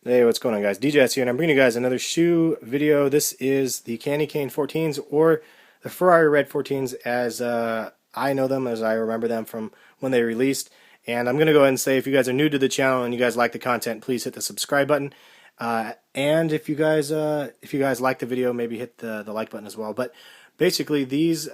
Hey, what's going on, guys? DJS here, and I'm bringing you guys another shoe video. This is the Candy Cane 14s, or the Ferrari Red 14s as I know them, as I remember them from when they released. And I'm going to go ahead and say, if you guys are new to the channel and you guys like the content, please hit the subscribe button. And if you guys like the video, maybe hit the like button as well. But basically, these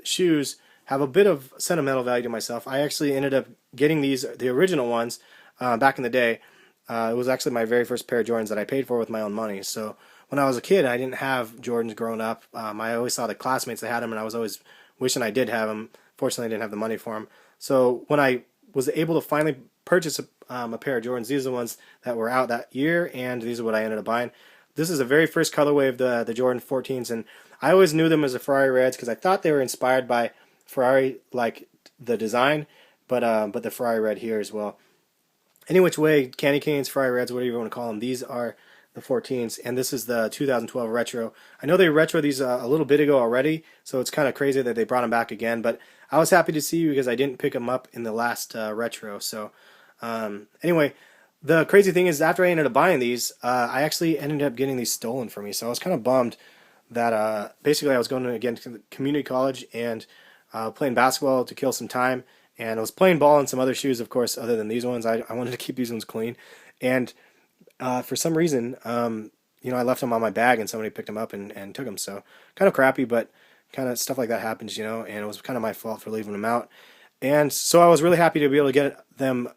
shoes have a bit of sentimental value to myself. I actually ended up getting the original ones, back in the day. It was actually my very first pair of Jordans that I paid for with my own money. So when I was a kid, I didn't have Jordans growing up. I always saw the classmates that had them, and I was always wishing I did have them. Fortunately, I didn't have the money for them. So when I was able to finally purchase a pair of Jordans, these are the ones that were out that year, and these are what I ended up buying. This is the very first colorway of the Jordan 14s, and I always knew them as the Ferrari Reds because I thought they were inspired by Ferrari, like the design, but the Ferrari Red here as well. Any which way, Candy Canes, Ferrari Reds, whatever you want to call them, these are the 14s, and this is the 2012 retro. I know they retro these a little bit ago already, so it's kind of crazy that they brought them back again, but I was happy to see because I didn't pick them up in the last retro. So anyway, the crazy thing is after I ended up buying these, I actually ended up getting these stolen from me, so I was kind of bummed that basically I was going again to the community college and playing basketball to kill some time. And I was playing ball in some other shoes, of course, other than these ones. I wanted to keep these ones clean. And for some reason, I left them on my bag and somebody picked them up and took them. So kind of crappy, but kind of stuff like that happens, and it was kind of my fault for leaving them out. And so I was really happy to be able to get them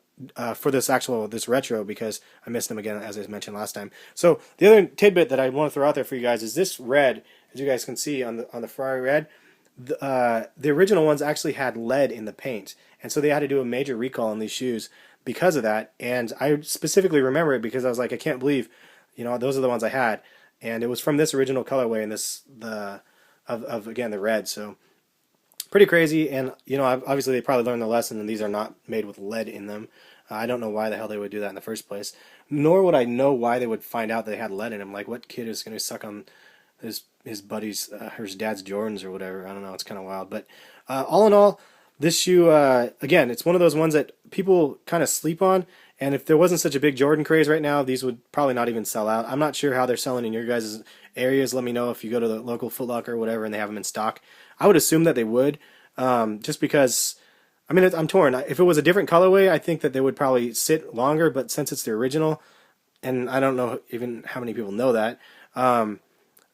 for this retro because I missed them again, as I mentioned last time. So the other tidbit that I want to throw out there for you guys is this red, as you guys can see on the Ferrari Red. The original ones actually had lead in the paint, and so they had to do a major recall on these shoes because of that. And I specifically remember it because I was like, I can't believe, those are the ones I had, and it was from this original colorway and again the red. So pretty crazy. And obviously they probably learned the lesson, and these are not made with lead in them. I don't know why the hell they would do that in the first place, nor would I know why they would find out they had lead in them. Like, what kid is going to suck on his buddy's, his dad's Jordans or whatever? I don't know. It's kind of wild. But all in all, this shoe, again, it's one of those ones that people kind of sleep on. And if there wasn't such a big Jordan craze right now, these would probably not even sell out. I'm not sure how they're selling in your guys' areas. Let me know if you go to the local Foot Locker or whatever and they have them in stock. I would assume that they would, just because, I mean, I'm torn. If it was a different colorway, I think that they would probably sit longer. But since it's the original, and I don't know even how many people know that,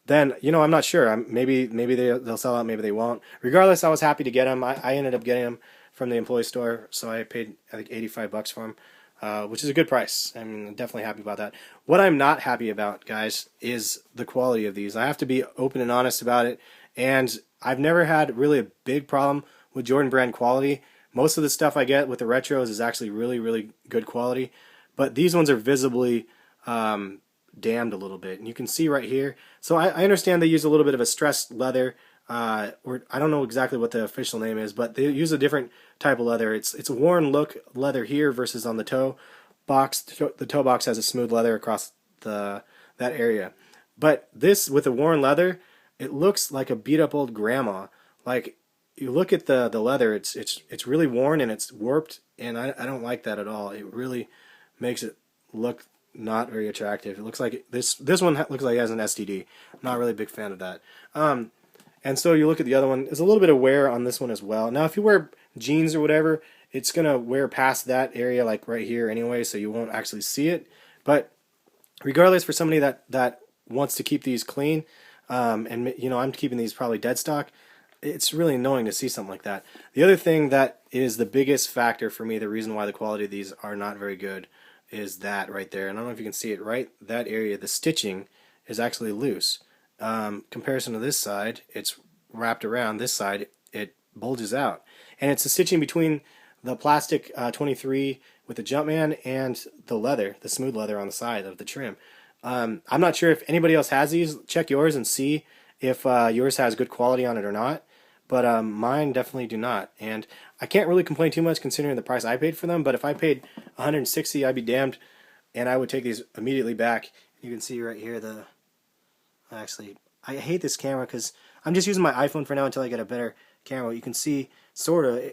then I'm not sure. Maybe they'll sell out, maybe they won't. Regardless, I was happy to get them. I ended up getting them from the employee store, so I paid, I think, $85 for them, which is a good price. I'm definitely happy about that. What I'm not happy about, guys, is the quality of these. I have to be open and honest about it, and I've never had really a big problem with Jordan brand quality. Most of the stuff I get with the retros is actually really, really good quality, but these ones are visibly damned a little bit, and you can see right here. So I understand they use a little bit of a stressed leather, or I don't know exactly what the official name is, but they use a different type of leather. It's a worn look leather here versus on the toe box. The toe box has a smooth leather across that area, but this with the worn leather, it looks like a beat up old grandma. Like, you look at the leather, it's really worn and it's warped, and I don't like that at all. It really makes it look not very attractive. It looks like this one looks like it has an STD. I'm not really a big fan of that. And so you look at the other one, there's a little bit of wear on this one as well. Now, if you wear jeans or whatever, it's gonna wear past that area, like right here anyway, so you won't actually see it. But regardless, for somebody that wants to keep these clean, and I'm keeping these probably dead stock, it's really annoying to see something like that. The other thing that is the biggest factor for me, the reason why the quality of these are not very good, is that right there. And I don't know if you can see it, right that area, the stitching is actually loose. Comparison to this side, it's wrapped around. This side, it bulges out. And it's the stitching between the plastic 23 with the Jumpman and the leather, the smooth leather on the side of the trim. I'm not sure if anybody else has these. Check yours and see if yours has good quality on it or not. But mine definitely do not, and I can't really complain too much considering the price I paid for them. But if I paid $160, I'd be damned, and I would take these immediately back. You can see right here actually, I hate this camera because I'm just using my iPhone for now until I get a better camera. You can see sort of,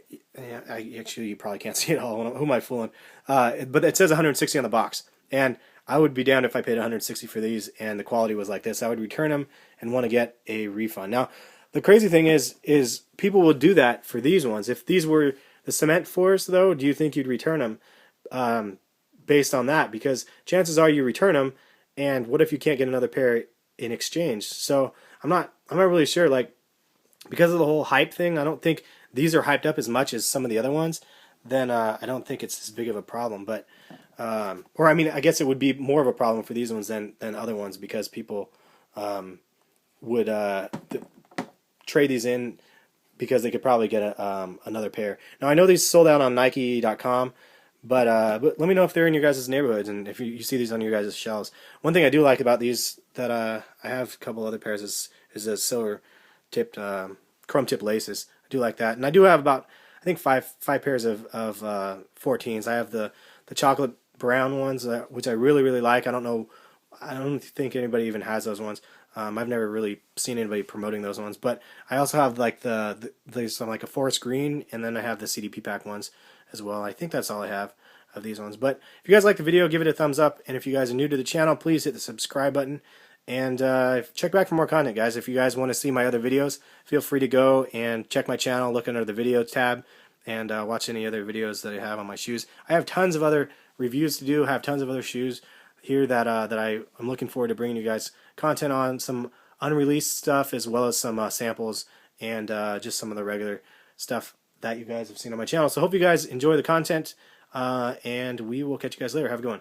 actually you probably can't see it all. Who am I fooling? But it says 160 on the box, and I would be down if I paid 160 for these and the quality was like this. I would return them and want to get a refund. Now, the crazy thing is people will do that for these ones. If these were the cement floors, though, do you think you'd return them based on that? Because chances are you return them, and what if you can't get another pair in exchange? So I'm not really sure. Like, because of the whole hype thing, I don't think these are hyped up as much as some of the other ones. Then I don't think it's as big of a problem. But or I mean, I guess it would be more of a problem for these ones than other ones, because people would trade these in because they could probably get another pair. Now I know these sold out on Nike.com, but let me know if they're in your guys' neighborhoods and if you see these on your guys' shelves. One thing I do like about these that I have a couple other pairs is the silver tipped chrome tip laces. I do like that, and I do have about I think five pairs of 14s. I have the chocolate brown ones, which I really like. I don't think anybody even has those ones. I've never really seen anybody promoting those ones, but I also have like there's some like a forest green, and then I have the CDP pack ones as well. I think that's all I have of these ones. But if you guys like the video, give it a thumbs up, and if you guys are new to the channel, please hit the subscribe button, and check back for more content, guys. If you guys want to see my other videos, feel free to go and check my channel, look under the video tab, and watch any other videos that I have on my shoes. I have tons of other reviews to do. I have tons of other shoes here that I'm looking forward to bringing you guys content on, some unreleased stuff as well as some samples and just some of the regular stuff that you guys have seen on my channel. So hope you guys enjoy the content, and we will catch you guys later. Have a good one.